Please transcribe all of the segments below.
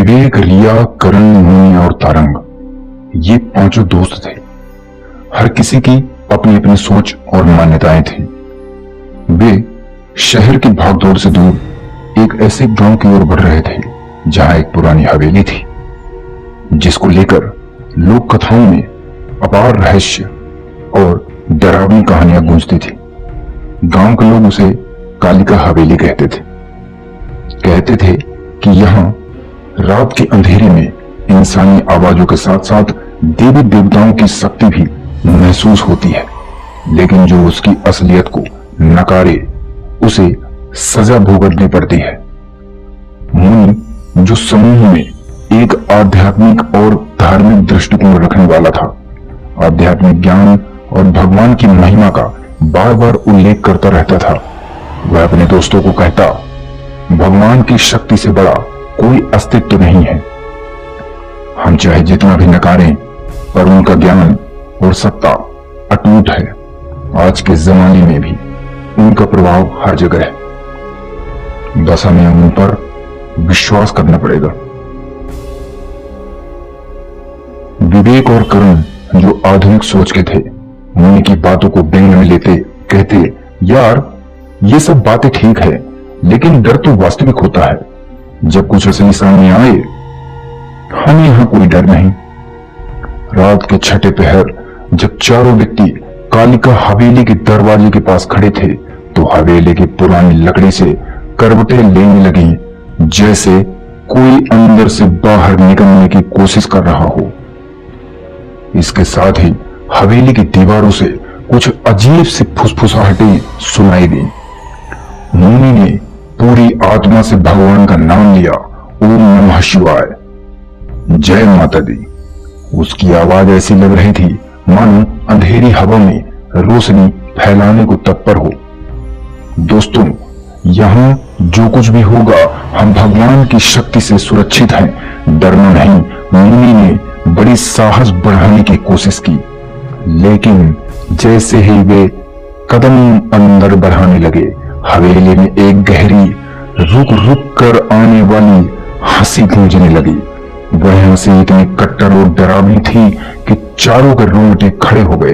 विवेक, रिया, करण, मुनि और तारंग ये पांचों दोस्त थे। हर किसी की अपनी अपनी सोच और मान्यताएं थी। वे शहर की भागदौड़ से दूर एक ऐसे गांव की ओर बढ़ रहे थे जहां एक पुरानी हवेली थी, जिसको लेकर लोक कथाओं में अपार रहस्य और डरावनी कहानियां गूंजती थी। गांव के लोग उसे कालिका हवेली कहते थे। कहते थे कि यहां रात के अंधेरे में इंसानी आवाजों के साथ साथ देवी देवताओं की शक्ति भी महसूस होती है, लेकिन जो उसकी असलियत को नकारे उसे सजा भुगतनी पड़ती है। मुनि, जो समूह में एक आध्यात्मिक और धार्मिक दृष्टिकोण रखने वाला था, आध्यात्मिक ज्ञान और भगवान की महिमा का बार बार उल्लेख करता रहता था, वह अपने दोस्तों को कहता, भगवान की शक्ति से बड़ा कोई अस्तित्व नहीं है। हम चाहे जितना भी नकारें, पर उनका ज्ञान और सत्ता अटूट है। आज के जमाने में भी उनका प्रभाव हर जगह है, बस हमें उन पर विश्वास करना पड़ेगा। विवेक और करण, जो आधुनिक सोच के थे, मुनि की बातों को व्यंग में लेते कहते, यार ये सब बातें ठीक है, लेकिन डर तो वास्तविक होता है। जब कुछ असली सामने आए, हमें यहां कोई डर नहीं। रात के छठे पहर जब चारों व्यक्ति कालिका हवेली के दरवाजे के पास खड़े थे, तो हवेली की पुरानी लकड़ी से करवटें लेने लगी, जैसे कोई अंदर से बाहर निकलने की कोशिश कर रहा हो। इसके साथ ही हवेली की दीवारों से कुछ अजीब सी फुसफुसाहटें सुनाई दी। मुनि ने पूरी आत्मा से भगवान का नाम लिया, ओम नमः शिवाय, जय माता दी। उसकी आवाज ऐसी लग रही थी मानो अंधेरी हवा में रोशनी फैलाने को तत्पर हो। दोस्तों, यहां जो कुछ भी होगा, हम भगवान की शक्ति से सुरक्षित हैं, डरना नहीं। मुनि ने बड़ी साहस बढ़ाने की कोशिश की, लेकिन जैसे ही वे कदम अंदर बढ़ाने लगे, हवेली में एक गहरी रुक रुक कर आने वाली हंसी गूंजने लगी। वह हंसी इतनी कट्टर और डरावनी थी कि चारों के रोंगटे खड़े हो गए।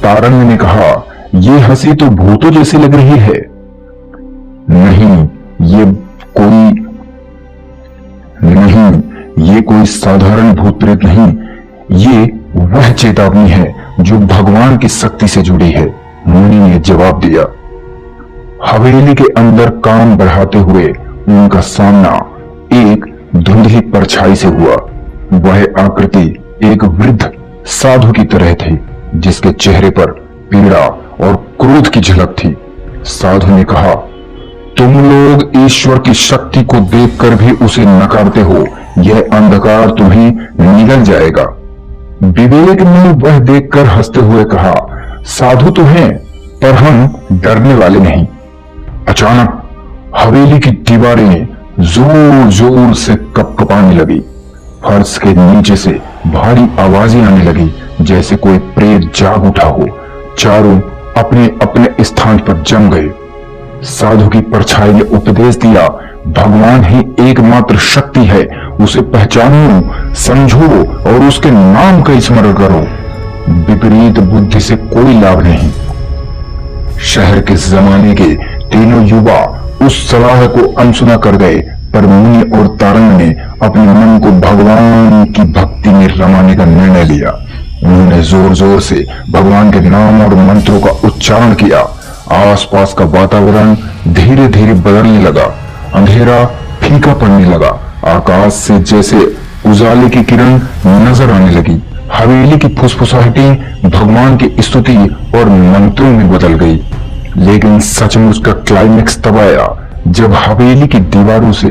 तारंग ने कहा, यह हंसी तो भूतों जैसी लग रही है। नहीं, ये कोई साधारण भूत प्रेत नहीं, ये वह चेतावनी है जो भगवान की शक्ति से जुड़ी है, मुनि ने जवाब दिया। हवेली के अंदर काम बढ़ाते हुए उनका सामना एक धुंधली परछाई से हुआ। वह आकृति एक वृद्ध साधु की तरह थी, जिसके चेहरे पर पीड़ा और क्रोध की झलक थी। साधु ने कहा, तुम लोग ईश्वर की शक्ति को देखकर भी उसे नकारते हो, यह अंधकार तुम्हें निगल जाएगा। विवेक ने वह देखकर हंसते हुए कहा, साधु तो हैं, पर हम डरने वाले नहीं। अचानक हवेली की दीवारें जोर जोर से कपकपाने लगी। फर्श के नीचे से भारी आवाजें आने लगी, जैसे कोई प्रेत जाग उठा हो। चारों अपने अपने स्थान पर जम गए। साधु की परछाई ने उपदेश दिया, भगवान ही एकमात्र शक्ति है, उसे पहचानो, समझो और उसके नाम का स्मरण करो। विपरीत बुद्धि से कोई लाभ नहीं। शहर के जमाने के तीनों युवा उस सलाह को अनसुना कर गए, पर मुनि और तारंग ने अपने मन को भगवान की भक्ति में रमाने का निर्णय लिया। उन्होंने जोर जोर से भगवान के नाम और मंत्रों का उच्चारण किया। आसपास का वातावरण धीरे धीरे बदलने लगा। अंधेरा फीका पड़ने लगा। आकाश से जैसे उजाले की किरण नजर आने लगी। हवेली की फुसफुसाहटें भगवान की स्तुति और मंत्रों में बदल गई। लेकिन सचमुच का क्लाइमेक्स तब आया जब हवेली की दीवारों से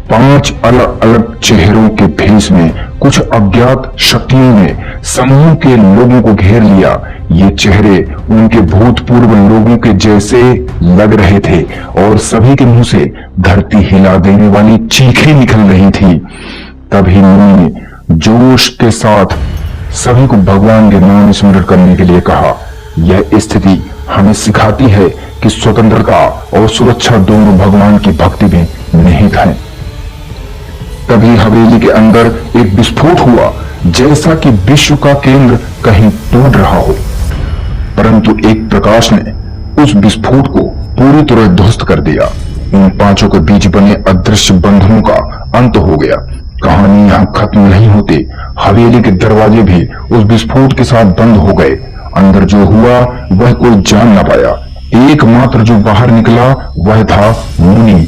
5 अलग अलग चेहरों के भेष में कुछ अज्ञात शक्तियों ने समूह के लोगों को घेर लिया। ये चेहरे उनके भूतपूर्व लोगों के जैसे लग रहे थे और सभी के मुंह से धरती हिला देने वाली चीखें निकल रही थी। तभी मुनि ने जोश के साथ सभी को भगवान के नाम स्मरण करने के लिए कहा। यह स्थिति हमें सिखाती है कि स्वतंत्रता और सुरक्षा दोनों भगवान की भक्ति में निहित हैं। तभी हवेली के अंदर एक विस्फोट हुआ, जैसा कि विश्व का केंद्र कहीं टूट रहा हो। परंतु एक प्रकाश ने उस विस्फोट को पूरी तरह ध्वस्त कर दिया। इन पांचों के बीच बने अदृश्य बंधनों का अंत हो गया। कहानी यहाँ खत्म नहीं होती। हवेली के दरवाजे भी उस विस्फोट के साथ बंद हो गए। अंदर जो हुआ वह कोई जान ना पाया। एकमात्र जो बाहर निकला वह था मुनि,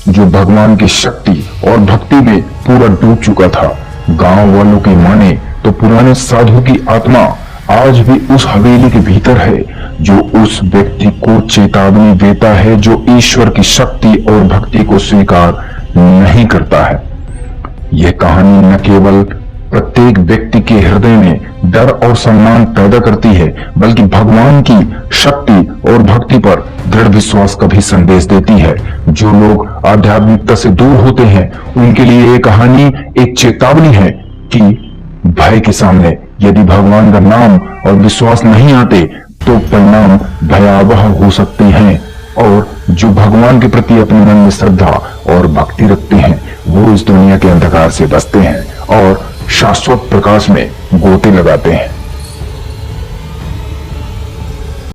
जो भगवान की शक्ति और भक्ति में पूरा डूब चुका था। गांव वालों की माने तो पुराने साधु की आत्मा आज भी उस हवेली के भीतर है, जो उस व्यक्ति को चेतावनी देता है जो ईश्वर की शक्ति और भक्ति को स्वीकार नहीं करता है। यह कहानी न केवल प्रत्येक व्यक्ति के हृदय में डर और सम्मान पैदा करती है, बल्कि भगवान की शक्ति और भक्ति पर दृढ़ विश्वास का भी संदेश देती है। जो लोग आध्यात्मिकता से दूर होते हैं, उनके लिए ये कहानी एक चेतावनी है कि भय के सामने यदि भगवान का नाम और विश्वास नहीं आते तो परिणाम भयावह हो सकते हैं। और जो भगवान के प्रति अपने मन में श्रद्धा और भक्ति रखते हैं, वो इस दुनिया के अंधकार से बचते हैं और शाश्वत प्रकाश में गोते लगाते हैं।